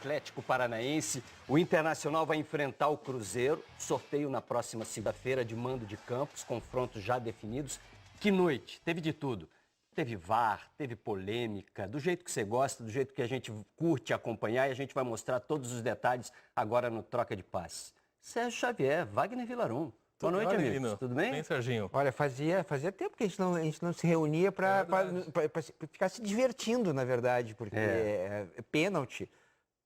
Atlético Paranaense, o Internacional vai enfrentar o Cruzeiro, sorteio na próxima segunda-feira de mando de campos, confrontos já definidos. Que noite, teve de tudo. Teve VAR, teve polêmica, do jeito que você gosta, do jeito que a gente curte acompanhar, e a gente vai mostrar todos os detalhes agora no Troca de Passes. Sérgio Xavier, Wagner Vilarum. Boa noite, amigos. Tudo bem? Bem, Serginho. Olha, fazia tempo que a gente não se reunia para ficar se divertindo, na verdade, porque é pênalti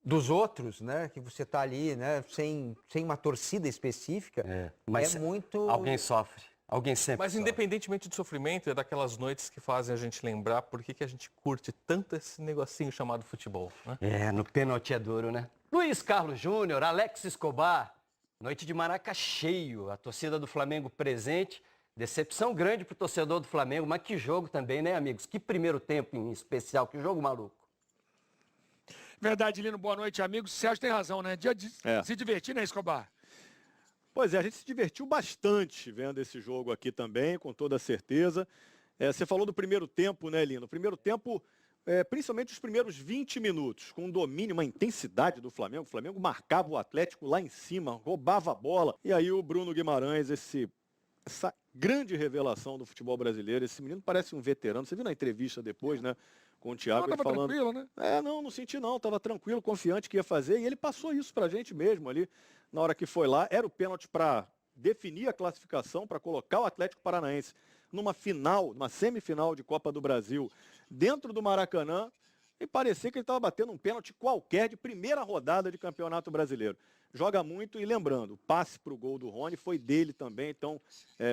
dos outros, né, que você está ali, né, sem uma torcida específica, mas muito... Alguém sofre, alguém sempre Mas sofre. independentemente do sofrimento, é daquelas noites que fazem a gente lembrar por que a gente curte tanto esse negocinho chamado futebol, né? No pênalti é duro, né? Luiz Carlos Júnior, Alex Escobar, noite de Maraca cheio, a torcida do Flamengo presente, decepção grande para o torcedor do Flamengo, mas que jogo também, né, amigos? Que primeiro tempo em especial, que jogo maluco. Verdade, Lino. Boa noite, amigos. O Sérgio tem razão, né? Dia de se divertir, né, Escobar? Pois é, a gente se divertiu bastante vendo esse jogo aqui também, com toda certeza. Você falou do primeiro tempo, né, Lino? O primeiro tempo, principalmente os primeiros 20 minutos, com um domínio, uma intensidade do Flamengo. O Flamengo marcava o Atlético lá em cima, roubava a bola. E aí o Bruno Guimarães, essa grande revelação do futebol brasileiro, esse menino parece um veterano. Você viu na entrevista depois, né? Com o Thiago, ele falando... tranquilo, né? Não senti não, estava tranquilo, confiante que ia fazer, e ele passou isso pra gente mesmo ali, na hora que foi lá, era o pênalti para definir a classificação, para colocar o Atlético Paranaense numa semifinal de Copa do Brasil, dentro do Maracanã, e parecia que ele estava batendo um pênalti qualquer de primeira rodada de Campeonato Brasileiro. Joga muito, e lembrando, o passe para o gol do Rony foi dele também, então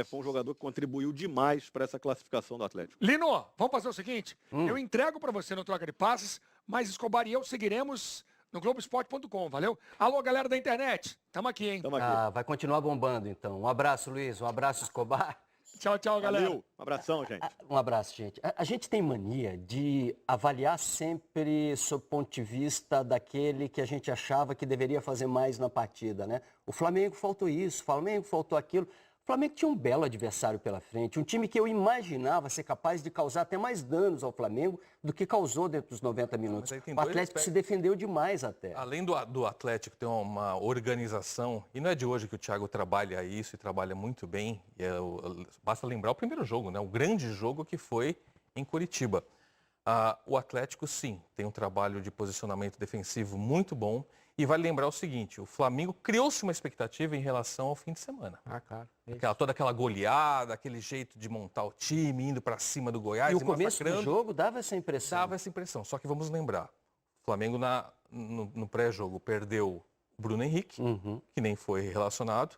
foi um jogador que contribuiu demais para essa classificação do Atlético. Lino, vamos fazer o seguinte, eu entrego para você no Troca de Passes, mas Escobar e eu seguiremos no Globoesporte.com, valeu? Alô, galera da internet, tamo aqui, hein? Tamo aqui. Vai continuar bombando, então. Um abraço, Luiz, um abraço, Escobar. Tchau, galera. Valeu, um abração, gente. Um abraço, gente. A gente tem mania de avaliar sempre sob o ponto de vista daquele que a gente achava que deveria fazer mais na partida, né? O Flamengo faltou isso, o Flamengo faltou aquilo. O Flamengo tinha um belo adversário pela frente, um time que eu imaginava ser capaz de causar até mais danos ao Flamengo do que causou dentro dos 90 minutos. O Atlético se defendeu demais até. Além do Atlético ter uma organização, e não é de hoje que o Thiago trabalha isso e trabalha muito bem, basta lembrar o primeiro jogo, né? O grande jogo que foi em Curitiba. O Atlético, sim, tem um trabalho de posicionamento defensivo muito bom. E vale lembrar o seguinte, o Flamengo criou-se uma expectativa em relação ao fim de semana. Claro. Toda aquela goleada, aquele jeito de montar o time, indo para cima do Goiás. E o começo do jogo dava essa impressão. Dava essa impressão, só que vamos lembrar, o Flamengo no pré-jogo perdeu o Bruno Henrique, que nem foi relacionado.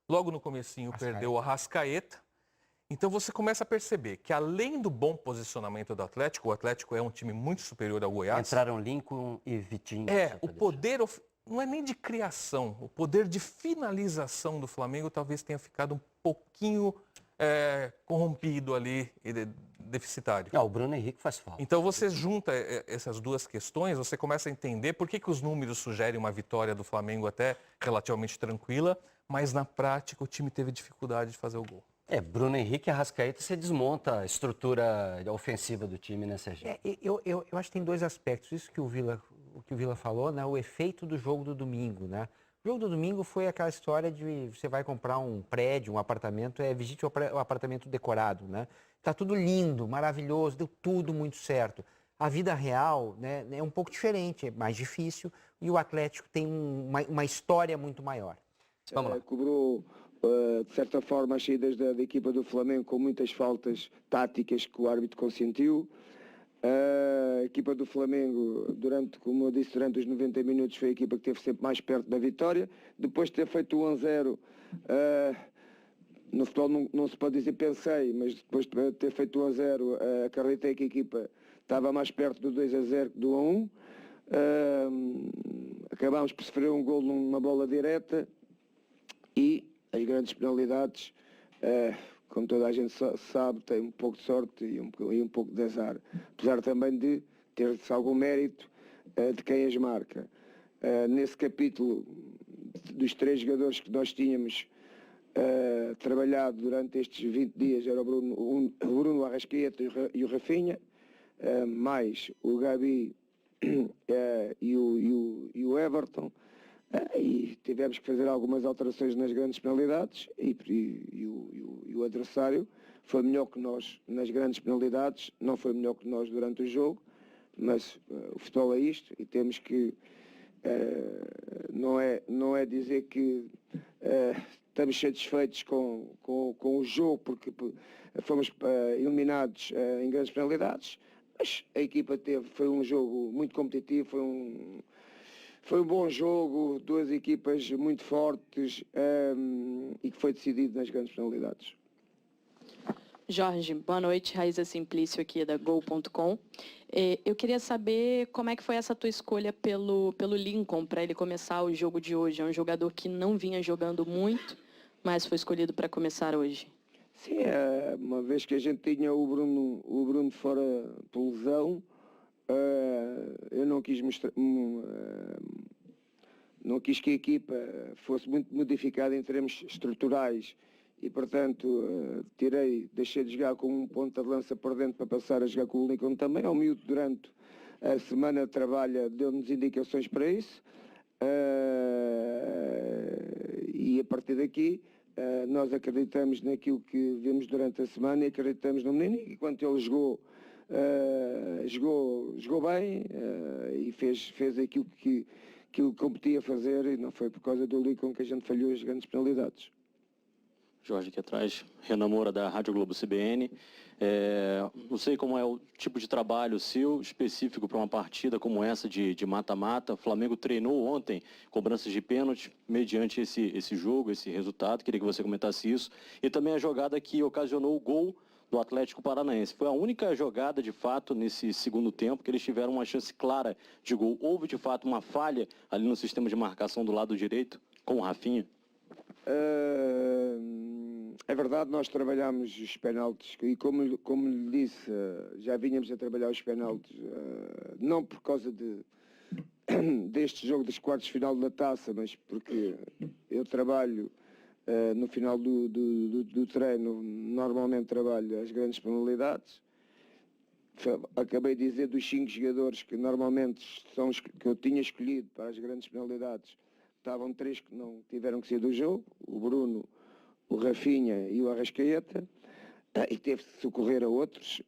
Logo no comecinho perdeu o Arrascaeta. Então você começa a perceber que além do bom posicionamento do Atlético, o Atlético é um time muito superior ao Goiás. Entraram Lincoln e Vitinho. O poder, não é nem de criação, o poder de finalização do Flamengo talvez tenha ficado um pouquinho corrompido ali e deficitário. O Bruno Henrique faz falta. Então você junta essas duas questões, você começa a entender por que os números sugerem uma vitória do Flamengo até relativamente tranquila, mas na prática o time teve dificuldade de fazer o gol. Bruno Henrique e Arrascaeta, você desmonta a estrutura ofensiva do time, né, Sérgio? Eu acho que tem dois aspectos. Isso que o Vila falou, né? O efeito do jogo do domingo, né? O jogo do domingo foi aquela história de você vai comprar um prédio, um apartamento, visite o apartamento decorado, né? Tá tudo lindo, maravilhoso, deu tudo muito certo. A vida real, né, é um pouco diferente, é mais difícil, e o Atlético tem uma história muito maior. Vamos lá. Cobrou, de certa forma, as saídas da equipa do Flamengo com muitas faltas táticas que o árbitro consentiu. A equipa do Flamengo, como eu disse, durante os 90 minutos foi a equipa que esteve sempre mais perto da vitória. Depois de ter feito o 1-0, no futebol não se pode dizer pensei, mas depois de ter feito o 1-0, acreditei que a equipa estava mais perto do 2-0 que do 1-1. Acabámos por sofrer um gol numa bola direta e as grandes penalidades, como toda a gente sabe, tem um pouco de sorte e um pouco de azar. Apesar também de ter-se algum mérito de quem as marca. Nesse capítulo, dos 3 jogadores que nós tínhamos trabalhado durante estes 20 dias, era o Bruno Arrascaeta e o Rafinha, mais o Gabi e o Everton. E tivemos que fazer algumas alterações nas grandes penalidades e o adversário foi melhor que nós nas grandes penalidades, não foi melhor que nós durante o jogo, mas o futebol é isto e temos que, não é dizer que estamos satisfeitos com o jogo porque fomos eliminados em grandes penalidades, mas a equipa foi um jogo muito competitivo, foi um bom jogo, duas equipas muito fortes e que foi decidido nas grandes penalidades. Jorge, boa noite. Raíza Simplício aqui da Gol.com. Eu queria saber como é que foi essa tua escolha pelo Lincoln para ele começar o jogo de hoje. É um jogador que não vinha jogando muito, mas foi escolhido para começar hoje. Sim, uma vez que a gente tinha o Bruno fora por lesão, eu não quis não quis que a equipa fosse muito modificada em termos estruturais e, portanto, deixei de jogar com um ponta de lança por dentro para passar a jogar com o Lincoln também. O miúdo durante a semana trabalha, deu-nos indicações para isso e a partir daqui nós acreditamos naquilo que vimos durante a semana e acreditamos no menino e quando ele jogou bem e fez aquilo que competia a fazer e não foi por causa do Lincoln que a gente falhou as grandes penalidades. Jorge aqui atrás, Renan Moura da Rádio Globo CBN. Não sei como é o tipo de trabalho seu específico para uma partida como essa de mata-mata. O Flamengo treinou ontem cobranças de pênalti mediante esse jogo, esse resultado. Queria que você comentasse isso. E também a jogada que ocasionou o gol do Atlético Paranaense. Foi a única jogada, de fato, nesse segundo tempo que eles tiveram uma chance clara de gol. Houve, de fato, uma falha ali no sistema de marcação do lado direito com o Rafinha? É verdade, nós trabalhámos os penaltis e como lhe disse, já vínhamos a trabalhar os penaltis, não por causa deste jogo dos quartos de final da taça, mas porque eu trabalho no final do treino, normalmente trabalho as grandes penalidades. Acabei de dizer dos 5 jogadores que normalmente são os que eu tinha escolhido para as grandes penalidades. Estavam 3 que não tiveram que sair do jogo, o Bruno, o Rafinha e o Arrascaeta, e teve de socorrer a outros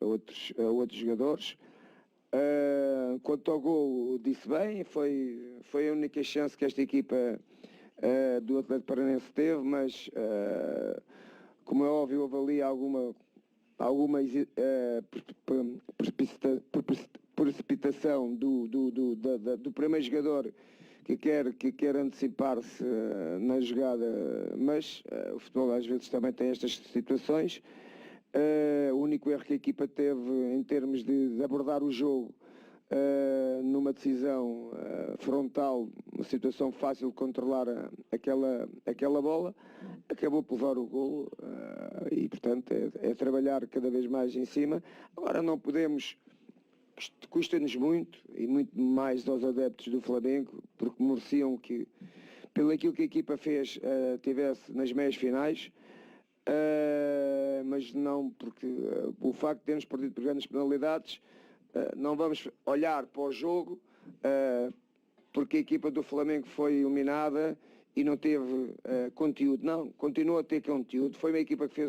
jogadores. Quanto ao gol, disse bem, foi a única chance que esta equipa do Atlético Paranaense teve, mas como é óbvio, houve ali alguma precipitação do primeiro jogador que quer antecipar-se na jogada, mas o futebol às vezes também tem estas situações. O único erro que a equipa teve em termos de abordar o jogo numa decisão frontal, uma situação fácil de controlar aquela bola, acabou por levar o golo e portanto é trabalhar cada vez mais em cima. Agora não podemos, custa-nos muito e muito mais aos adeptos do Flamengo, porque mereciam que, pelo aquilo que a equipa fez, tivesse nas meias finais, mas não porque o facto de termos perdido por grandes penalidades, não vamos olhar para o jogo porque a equipa do Flamengo foi eliminada e não teve conteúdo. Não, continua a ter conteúdo. Foi uma equipa que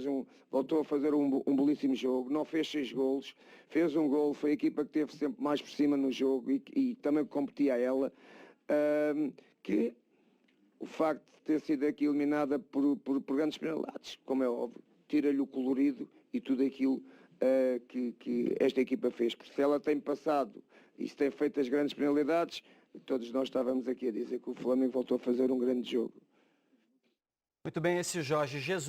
voltou a fazer um belíssimo jogo, não fez 6 golos, fez um golo, foi a equipa que esteve sempre mais por cima no jogo e também competia a ela. Que o facto de ter sido aqui eliminada por grandes penalidades, como é óbvio, tira-lhe o colorido e tudo aquilo que esta equipa fez. Porque se ela tem passado e se tem feito as grandes penalidades, todos nós estávamos aqui a dizer que o Flamengo voltou a fazer um grande jogo. Muito bem, esse Jorge Jesus.